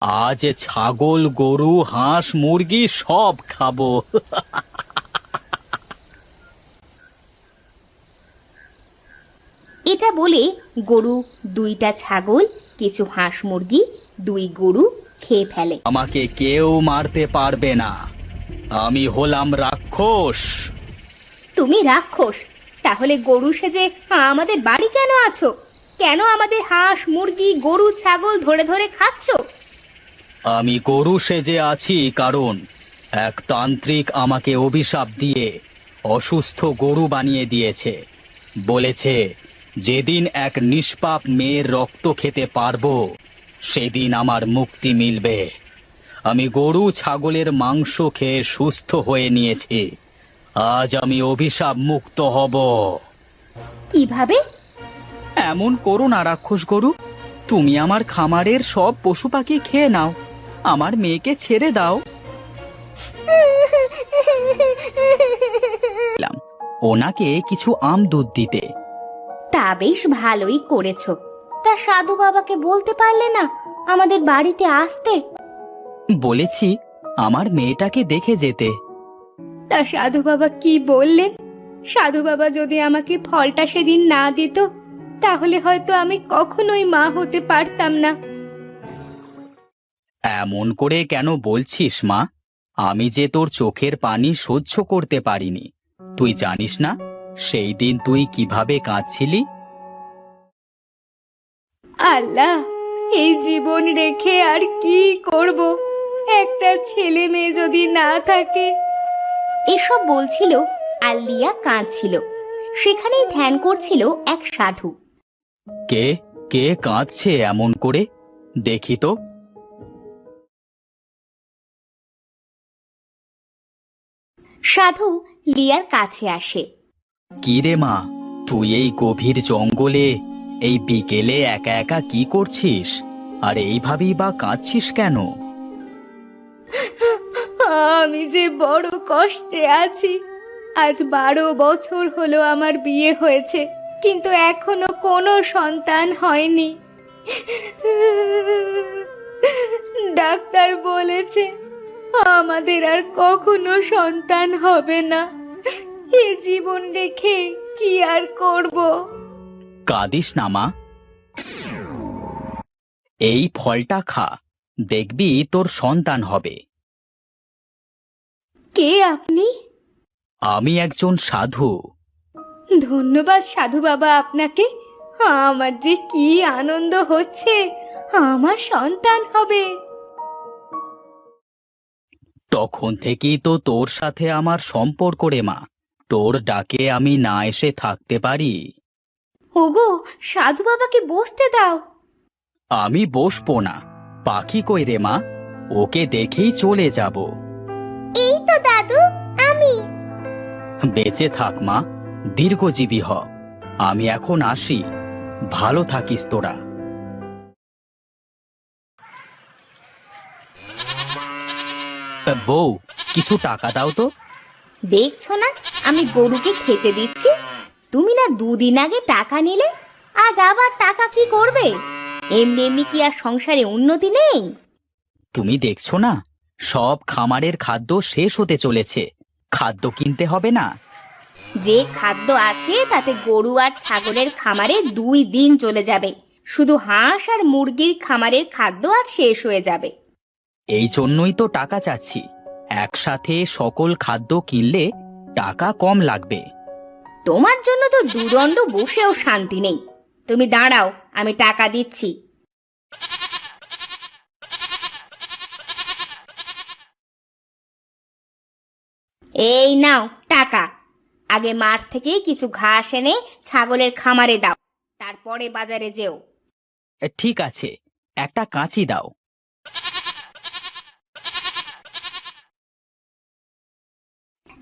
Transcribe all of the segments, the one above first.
আজ ছাগল গরু হাঁস মুরগি সব খাবো। এটা বলে গরু, দুইটা ছাগল, কিছু হাঁস মুরগি, দুই গরু খেয়ে ফেলে। আমাকে কেউ মারতে পারবে না, আমি হলাম রাক্ষস। তুমি রাক্ষস? তাহলে গরু সেজে আমাদের বাড়ি কেন আছো? কেন আমাদের হাঁস মুরগি গরু ছাগল ধরে ধরে খাচ্ছো? আমি গরু সেজে আছি কারণ এক তান্ত্রিক আমাকে অভিশাপ দিয়ে অসুস্থ গরু বানিয়ে দিয়েছে। বলেছে যেদিন এক নিষ্পাপ মেয়ের রক্ত খেতে পারবো সেদিন আমার মুক্তি মিলবে। আমি গরু ছাগলের মাংস খেয়ে সুস্থ হয়ে নিয়েছি, আজ আমি অভিশাপ মুক্ত হব। কিভাবে? এমন করো না রাক্ষস গরু, তুমি আমার খামারের সব পশু পাখি খেয়ে নাও, আমার মেয়েকে ছেড়ে দাও। ওনাকে কিছু আম দুধ দিতে। তা বেশ ভালোই করেছো। তা সাধু বাবাকে বলতে পারলে না আমাদের বাড়িতে আসতে? বলেছি আমার মেয়েটাকে দেখে যেতে। তা সাধু বাবা কি বললেন? সাধু বাবা যদি আমাকে ফলটা সেদিন না দিত তাহলে হয়তো আমি কখনোই মা হতে পারতাম না। এমন করে কেন বলছিস মা? আমি যে তোর চোখের পানি সহ্য করতে পারিনি, তুই জানিস না সেই দিন তুই কিভাবে কাঁদছিলি। আল্লাহ, এই জীবন রেখে আর কি করব? একটা ছেলে মেয়ে যদি না থাকে। এসব বলছিল আর লিয়া কাঁদছিল। সেখানেই ধ্যান করছিল এক সাধু। কে কে কাঁদছে এমন করে, দেখি তো। সাধু লিয়ার কাছে আসে। কি রে মা, তুই এই গভীর জঙ্গলে এই বিকেলে একা একা কি করছিস, আর এইভাবেই বা কাঁদছিস কেন? আমি যে বড় কষ্টে আছি। আজ 12 বছর হলো আমার বিয়ে হয়েছে, কিন্তু এখনো কোনো সন্তান হয়নি। ডাক্তার বলেছে আমাদের আর কখনো সন্তান হবে না। এ জীবন রেখে কি আর করব? কাঁদিস না মা, এই ফলটা খা, দেখবি তোর সন্তান হবে। কে আপনি? আমি একজন সাধু। ধন্যবাদ সাধু বাবা আপনাকে। আমার যে কি আনন্দ হচ্ছে, আমার সন্তান হবে। তখন থেকেই তো তোর সাথে আমার সম্পর্ক রে মা, তোর ডাকে আমি না এসে থাকতে পারি? ওগো, সাধু বাবাকে বসতে দাও। আমি বসবো না, পাখি কই রে মা, ওকে দেখেই চলে যাব। এই তো দাদু, আমি। বেঁচে থাক মা, দীর্ঘজীবী হ। আমি এখন আসি, ভালো থাকিস তোরা। বউ, কিছু টাকা দাও তো। দেখছো না আমি গরুকে খেতে দিচ্ছি? তুমি না 2 দিন আগে টাকা নিলে, আজ আবার টাকা কি করবে? এমনি এমনি কি আর সংসারে উন্নতি নেই? তুমি দেখছো না সব খামারের খাদ্য শেষ হতে চলেছে, খাদ্য কিনতে হবে না? যে খাদ্য আছে তাতে গরু আর ছাগলের খামারে 2 দিন চলে যাবে। শুধু হাঁস আর মুরগির খামারের খাদ্য আজ শেষ হয়ে যাবে। এই জন্যই তো টাকা চাচ্ছি, একসাথে সকল খাদ্য কিনলে টাকা কম লাগবে। তোমার জন্য তো দুদণ্ড বসেও শান্তি নেই। তুমি দাঁড়াও, আমি টাকা দিচ্ছি। এই নাও টাকা। আগে মাঠ থেকে কিছু ঘাস এনে ছাগলের খামারে দাও, তারপরে বাজারে যেও। ঠিক আছে, একটা কাঁচি দাও।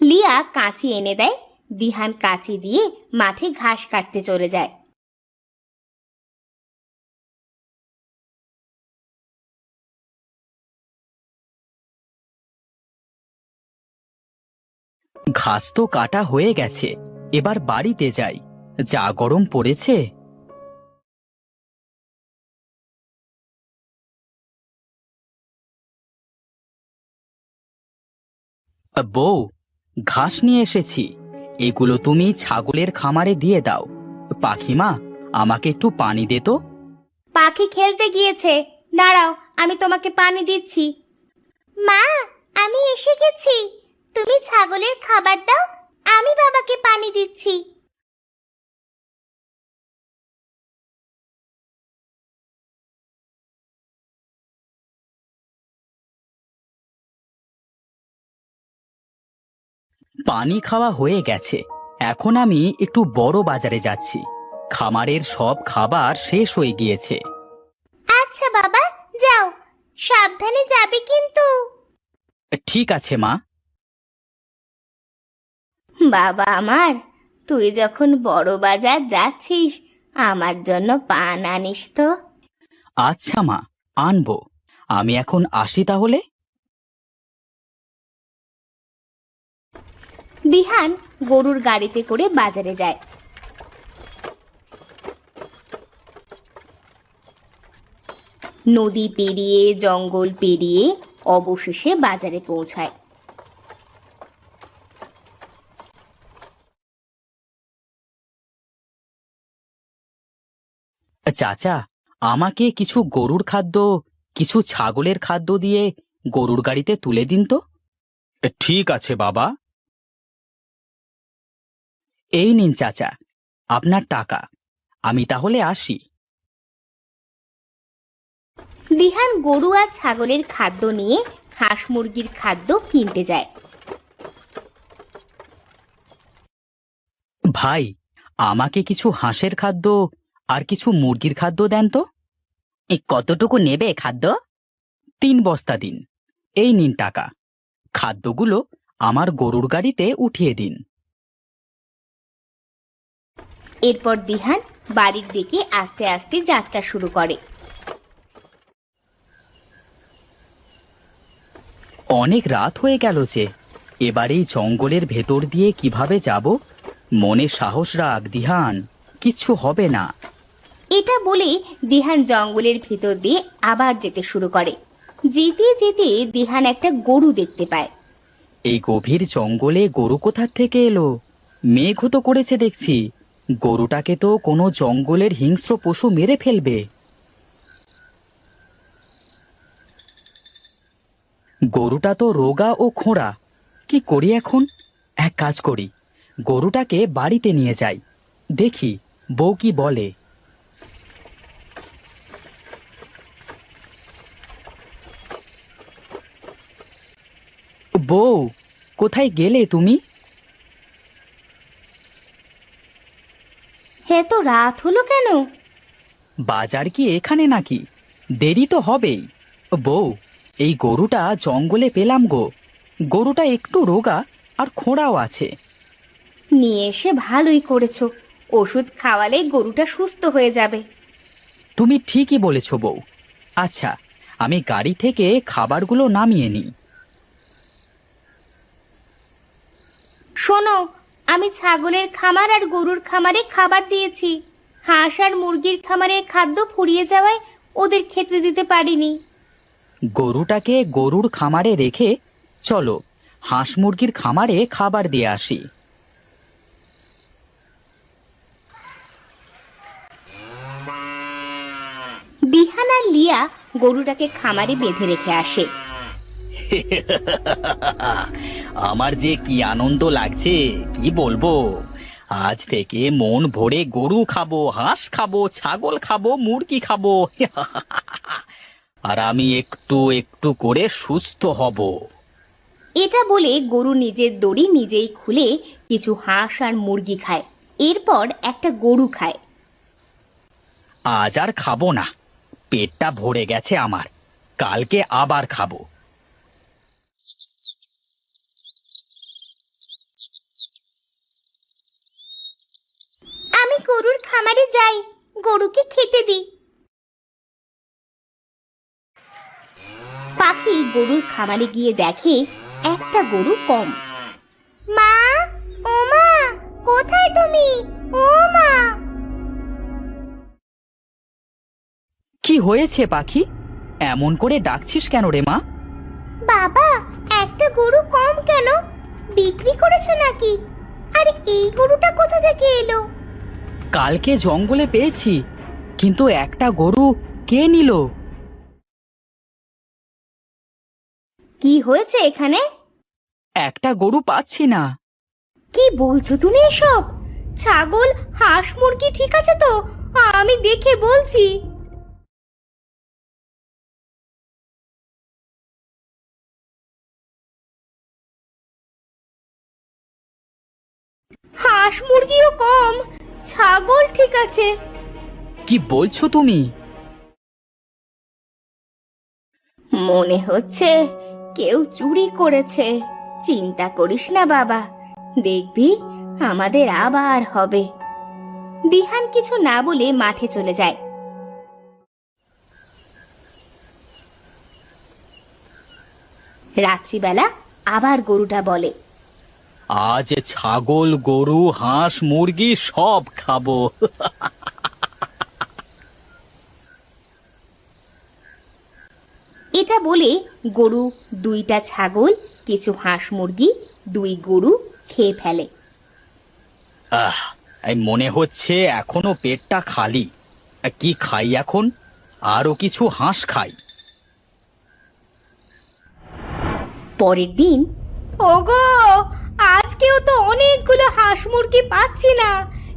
লিয়া কাঁচি এনে দেয়। দিহান কাঁচি দিয়ে মাঠে ঘাস কাটতে চলে যায়। ঘাস তো কাটা হয়ে গেছে, এবার বাড়িতে যাই, যা গরম পড়েছে। বউ, ঘাস নিয়ে এসেছি, এগুলো তুমি ছাগলের খামারে দিয়ে দাও। পাখিমা, আমাকে একটু পানি দে তো। পাখি খেলতে গিয়েছে, দাঁড়াও আমি তোমাকে পানি দিচ্ছি। মা, আমি এসে গেছি, তুমি ছাগলের খাবার দাও, আমি বাবাকে পানি দিচ্ছি। পানি খাওয়া হয়ে গেছে, এখন আমি একটু বড় বাজারে যাচ্ছি। খামারের সব খাবার শেষ হয়ে গিয়েছে। আচ্ছা বাবা, যাও, সাবধানে যাবে কিন্তু। ঠিক আছে মা। বাবা আমার, তুই যখন বড় বাজার যাচ্ছিস, আমার জন্য পান আনিস তো। আচ্ছা মা, আনবো। আমি এখন আসি তাহলে। দিহান গরুর গাড়িতে করে বাজারে যায়। নদী পেরিয়ে, জঙ্গল পেরিয়ে অবশেষে বাজারে পৌঁছায়। চাচা, আমাকে কিছু গরুর খাদ্য, কিছু ছাগলের খাদ্য দিয়ে গরুর গাড়িতে তুলে দিন তো। ঠিক আছে বাবা। এই নিন চাচা, আপনার টাকা। আমি তাহলে আসি। দিহান গরু আর ছাগলের খাদ্য নিয়ে হাঁস মুরগির খাদ্য কিনতে যায়। ভাই, আমাকে কিছু হাঁসের খাদ্য আর কিছু মুরগির খাদ্য দেন তো। কতটুকু নেবে খাদ্য? 3 বস্তা দিন। এই নিন টাকা। খাদ্যগুলো আমার গরুর গাড়িতে উঠিয়ে দিন। এরপর দিহান বাড়ির দিকে আস্তে আস্তে যাত্রা শুরু করে। অনেক রাত হয়ে গেল যে, এবার এই জঙ্গলের ভেতর দিয়ে কিভাবে যাব? মনে সাহস রাখ দিহান, কিচ্ছু হবে না। এটা বলে দিহান জঙ্গলের ভিতর দিয়ে আবার যেতে শুরু করে। যেতে যেতে দিহান একটা গরু দেখতে পায়। এই গভীর জঙ্গলে গরু কোথা থেকে এলো? মেঘও তো করেছে দেখছি। গরুটাকে তো কোনো জঙ্গলের হিংস্র পশু মেরে ফেলবে। গরুটা তো রোগা ও খোঁড়া। কি করি এখন? এক কাজ করি, গরুটাকে বাড়িতে নিয়ে যাই, দেখি বউ কি বলে। বউ, কোথায় গেলে তুমি? হ্যাঁ, তো রাত হলো কেন? বাজার কি এখানে নাকি? দেরি তো হবেই। বউ, এই গরুটা জঙ্গলে পেলাম গো। গরুটা একটু রোগা আর খোঁড়াও আছে। নিয়ে এসে ভালোই করেছো, ওষুধ খাওয়ালে গরুটা সুস্থ হয়ে যাবে। তুমি ঠিকই বলেছ বউ। আচ্ছা, আমি গাড়ি থেকে খাবারগুলো নামিয়ে নিই। শোনো, আমি ছাগলের খামার আর গরুর খামারে খাবার দিয়েছি। হাঁস আর মুরগির খামারের খাদ্য ফুরিয়ে যাওয়ায় ওদের খেতে দিতে পারিনি। গরুটাকে গরুর খামারে রেখে চলো হাঁস মুরগির খামারে খাবার দিয়ে আসি। দিহান আর লিয়া গরুটাকে খামারে বেঁধে রেখে আসে। আমার যে কি আনন্দ লাগছে, কি বলবো। আজ থেকে মন ভরে গরু খাবো, হাঁস খাবো, ছাগল খাবো, মুরগি খাবো। আর আমি একটু একটু করে সুস্থ হব। এটা বলে গরু নিজের দড়ি নিজেই খুলে কিছু হাঁস আর মুরগি খায়, এরপর একটা গরু খায়। আজ আর খাবো না, পেটটা ভরে গেছে আমার, কালকে আবার খাবো। আমি গরুর খামারে যাই, গরুকে খেতে দিই। পাখি গরুর খামারে গিয়ে দেখে একটা গরু কম। মা, ও মা, কোথায় তুমি? ও মা! কি হয়েছে পাখি? এমন করে ডাকছিস কেন রে মা? বাবা, একটা গরু কম কেন? বিক্রি করেছো নাকি? আর এই গরুটা কোথা থেকে এলো? কালকে জঙ্গলে পেয়েছি, কিন্তু একটা গরু কে নিল? কি হয়েছে এখানে? একটা গরু পাচ্ছি না। কি বলছো তুমি এসব? ছাগল, হাঁস, মুরগি ঠিক আছে তো? আমি দেখে বলছি। হাঁস মুরগিও কম, ছাগল ঠিক আছে। কি বলছো তুমি? মনে হচ্ছে কেউ চুরি করেছে। চিন্তা করিস না বাবা, দেখবি আমাদের আবার হবে। দিহান কিছু না বলে মাঠে চলে যায়। রাত্রিবেলা আবার গরুটা বলে, আজ ছাগল, গরু, হাঁস, মুরগি সব খাবো। এটা বলে গরু দুইটা ছাগল, কিছু হাঁস মুরগি, দুই গরু খেয়ে ফেলে। এই মনে হচ্ছে এখনো পেটটা খালি। কি খাই এখন? আরো কিছু হাঁস খাই। পরের দিন, ওগো, আজকেও তো অনেকগুলো হাঁস মুরগি পাচ্ছি না,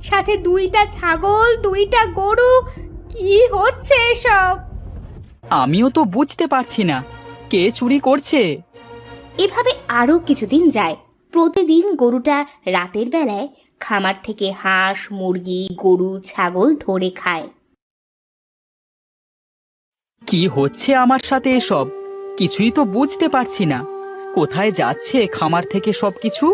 সাথে দুইটা ছাগল, দুইটা গরু। কি হচ্ছে এসব? আমিও তো বুঝতে পারছি না কে চুরি করছে। এভাবে আরো কিছুদিন যায়। প্রতিদিন গরুটা রাতের বেলায় খামার থেকে হাঁস, মুরগি, গরু, ছাগল ধরে খায়। কি হচ্ছে আমার সাথে এসব? কিছুই তো বুঝতে পারছি না। কোথায় যাচ্ছে খামার থেকে সবকিছু?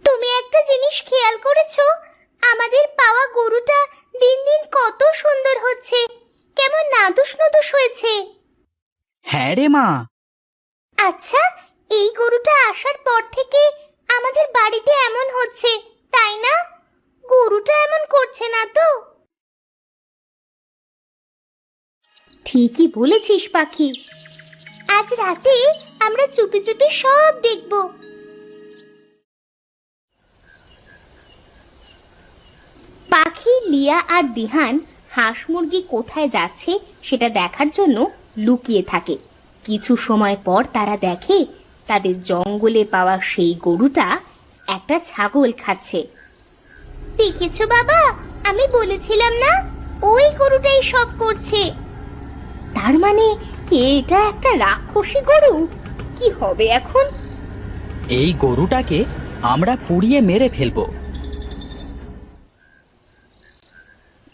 তুমি একটা জিনিস খেয়াল করেছো? আমাদের পাওয়া গরুটা দিন দিন কত সুন্দর হচ্ছে, কেমন নাদুস নুদুস হয়েছে। হ্যাঁ রে মা। আচ্ছা, এই গরুটা আসার পর থেকে আমাদের বাড়িতে এমন হচ্ছে, তাই না? গরুটা এমন করছে না তো? ঠিকই বলেছিস পাখি। আজ রাতে আমরা চুপি চুপি সব দেখব। পাখি, লিয়া আর দিহান হাঁস মুরগি কোথায় যাচ্ছে সেটা দেখার জন্য লুকিয়ে থাকে। কিছু সময় পর তারা দেখে তাদের জঙ্গলে পাওয়া সেই গরুটা একটা ছাগল খাচ্ছে। দেখেছো বাবা, আমি বলেছিলাম না, ওই গরুটাই সব করছে। তার মানে এটা একটা রাক্ষসী গরু। কি হবে এখন? এই গরুটাকে আমরা পুড়িয়ে মেরে ফেলবো।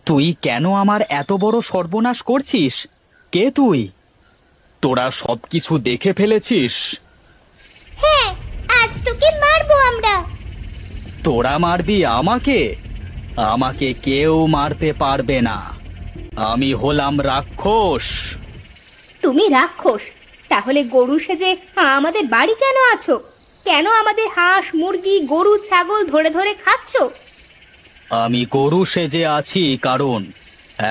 তুই কেন আমার এত বড় সর্বনাশ করছিস? কে তুই? তোরা সবকিছু দেখে ফেলেছিস? হ্যাঁ, আজ তোকে মারবো আমরা। তোরা মারবি আমাকে? আমাকে কেউ মারতে পারবে না। আমি হলাম রাক্ষস। তুমি রাক্ষস? তাহলে গরু সেজে আমাদের বাড়ি কেন আছো? কেন আমাদের হাঁস, মুরগি, গরু, ছাগল ধরে ধরে খাচ্ছো? আমি গরু সেজে আছি কারণ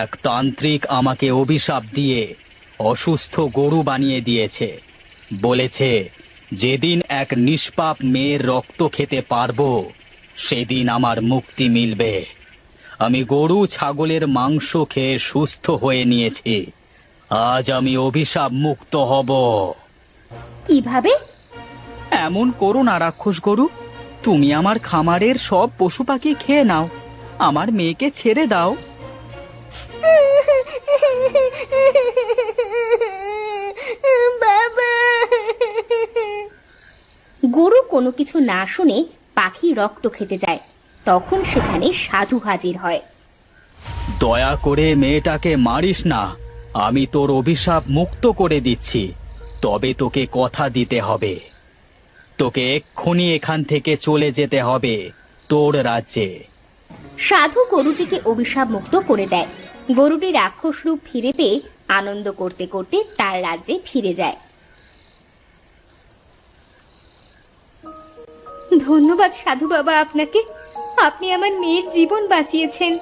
এক তান্ত্রিক আমাকে অভিশাপ দিয়ে অসুস্থ গরু বানিয়ে দিয়েছে। বলেছে যেদিন এক নিষ্পাপ মেয়ের রক্ত খেতে পারবো সেদিন আমার মুক্তি মিলবে। আমি গরু ছাগলের মাংস খেয়ে সুস্থ হয়ে নিয়েছি। আজ আমি অভিশাপ মুক্ত হব। কিভাবে? এমন করো না রাক্ষস গরু। তুমি আমার খামারের সব পশু পাখি খেয়ে নাও, আমার মেয়েকে ছেড়ে দাও। বাবা। গরু কোনো কিছু না শুনে পাখি রক্ত খেতে যায়। তখন সেখানে সাধু হাজির হয়। দয়া করে মেয়েটাকে মারিস না, আমি তোর অভিশাপ মুক্ত করে দিচ্ছি। তবে তোকে কথা দিতে হবে। তোকে এক্ষুনি এখান থেকে চলে যেতে হবে তোর রাজ্যে। সাধু গরুটিকে অভিশাপ মুক্ত করে দেয়। গরুটি রাক্ষস রূপ ফিরে পেয়ে আনন্দ করতে করতে তার রাজ্যে ফিরে যায়। ধন্যবাদ সাধু বাবা আপনাকে। আপনি আমার মেয়ের জীবন বাঁচিয়েছেন।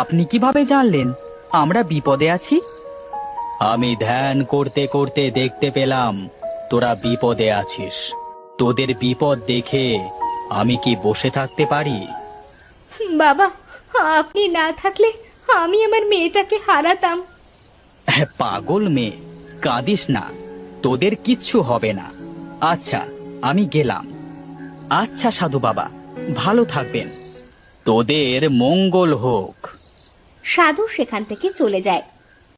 আপনি কিভাবে জানলেন? আমরা বিপদে আছি? আমি ধ্যান করতে করতে দেখতে পেলাম তোরা বিপদে আছিস। তোদের বিপদ দেখে আমি কি বসে থাকতে পারি? বাবা, আপনি না থাকলে আমি আমার মেয়েটাকে হারাতাম। পাগল মেয়ে, কাঁদিস না, তোদের কিচ্ছু হবে না। আচ্ছা, আমি গেলাম। আচ্ছা সাধু বাবা, ভালো থাকবেন। তোদের মঙ্গল হোক। সাধু সেখান থেকে চলে যায়।